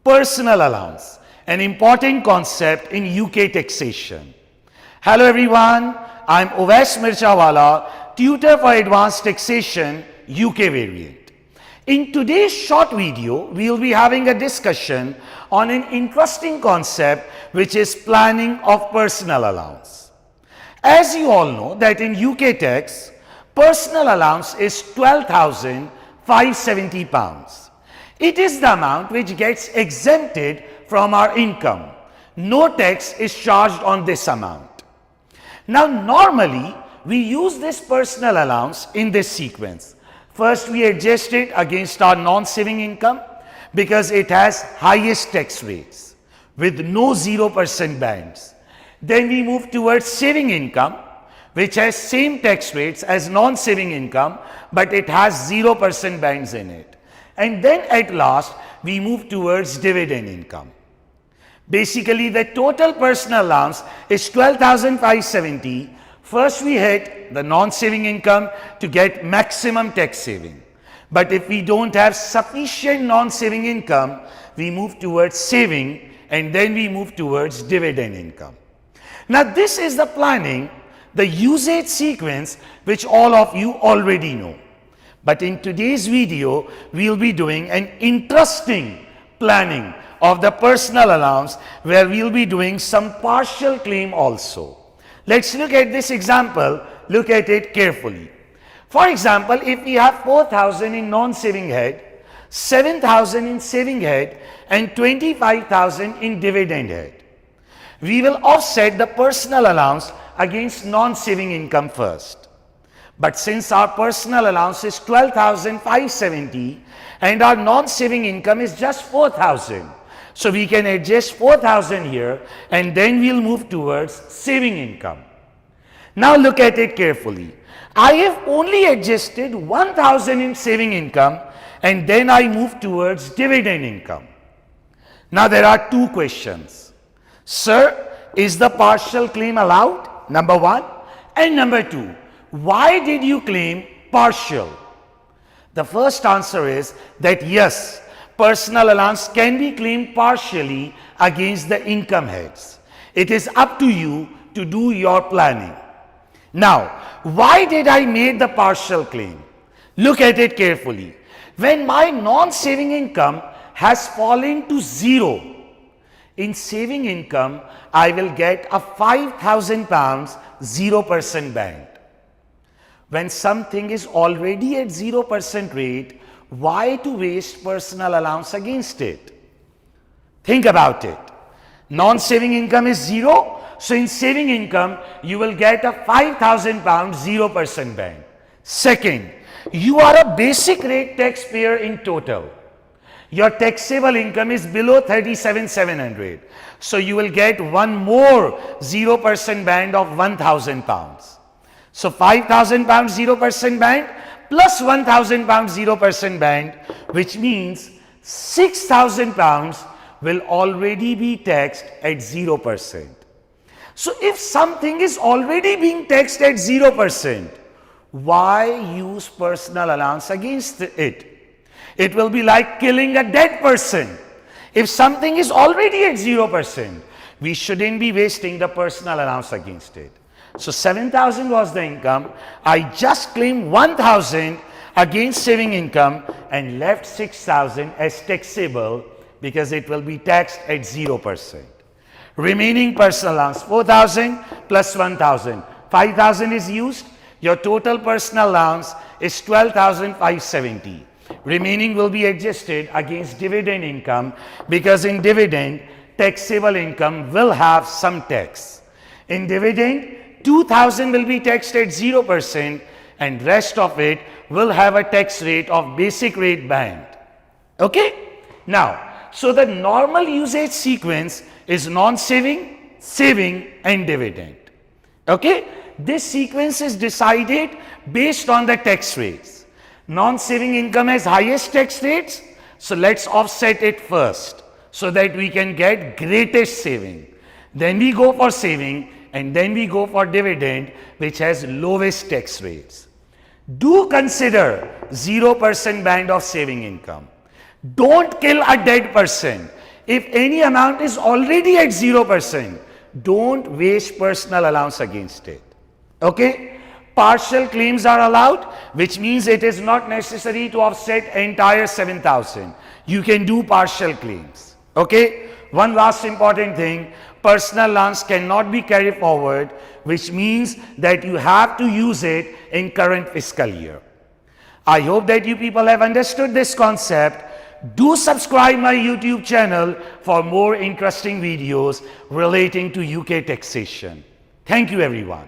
Personal allowance, an important concept in UK taxation. Hello everyone, I'm Owais Mirchawala, tutor for advanced taxation UK variant. In today's short video, we'll be having a discussion on an interesting concept which is planning of personal allowance. As you all know that in UK tax, personal allowance is £12,570. It is the amount which gets exempted from our income. No tax is charged on this amount. Now normally we use this personal allowance in this sequence. First we adjust it against our non-saving income because it has highest tax rates with no 0% bands. Then we move towards saving income which has same tax rates as non-saving income but it has 0% bands in it. And then at last we move towards dividend income. Basically the total personal allowance is 12,570. First we hit the non-saving income to get maximum tax saving. But if we don't have sufficient non-saving income, we move towards saving and then we move towards dividend income. Now this is the planning, the usage sequence which all of you already know. But in today's video, we'll be doing an interesting planning of the personal allowance where we'll be doing some partial claim also. Let's look at this example, look at it carefully. For example, if we have 4,000 in non-saving head, 7,000 in saving head and 25,000 in dividend head. We will offset the personal allowance against non-saving income first. But since our personal allowance is 12,570 and our non-saving income is just 4,000, so we can adjust 4,000 here and then we'll move towards saving income. Now look at it carefully. I have only adjusted 1,000 in saving income and then I move towards dividend income. Now there are two questions. Sir, is the partial claim allowed? Number one. And number two, why did you claim partial? The first answer is that yes, personal allowance can be claimed partially against the income heads. It is up to you to do your planning. Now, why did I make the partial claim? Look at it carefully. When my non-saving income has fallen to zero, in saving income, I will get a £5,000 0% band. When something is already at 0% rate, why to waste personal allowance against it? Think about it. Non-saving income is zero, so in saving income, you will get a £5,000 0% band. Second, you are a basic rate taxpayer in total. Your taxable income is below 37,700. So you will get one more 0% band of £1,000. So £5,000 0% band plus £1,000 0% band, which means £6,000 will already be taxed at 0%. So if something is already being taxed at 0%, why use personal allowance against it? It will be like killing a dead person. If something is already at 0%, we shouldn't be wasting the personal allowance against it. So 7,000 was the income. I just claimed 1,000 against saving income and left 6,000 as taxable because it will be taxed at 0%. Remaining personal allowance 4,000 plus 1,000. 5,000 is used. Your total personal allowance is 12,570. Remaining will be adjusted against dividend income because in dividend, taxable income will have some tax. In dividend, 2,000 will be taxed at 0% and rest of it will have a tax rate of basic rate band. Okay? Now, so the normal usage sequence is non-saving, saving and dividend. Okay? This sequence is decided based on the tax rates. Non-saving income has highest tax rates, so let's offset it first so that we can get greatest saving. Then we go for saving and then we go for dividend which has lowest tax rates. Do consider 0% band of saving income. Don't kill a dead person. If any amount is already at 0%, don't waste personal allowance against it. Okay? Partial claims are allowed, which means it is not necessary to offset entire 7,000. You can do partial claims. Okay? One last important thing, personal allowance cannot be carried forward, which means that you have to use it in current fiscal year. I hope that you people have understood this concept. Do subscribe my YouTube channel for more interesting videos relating to UK taxation. Thank you everyone.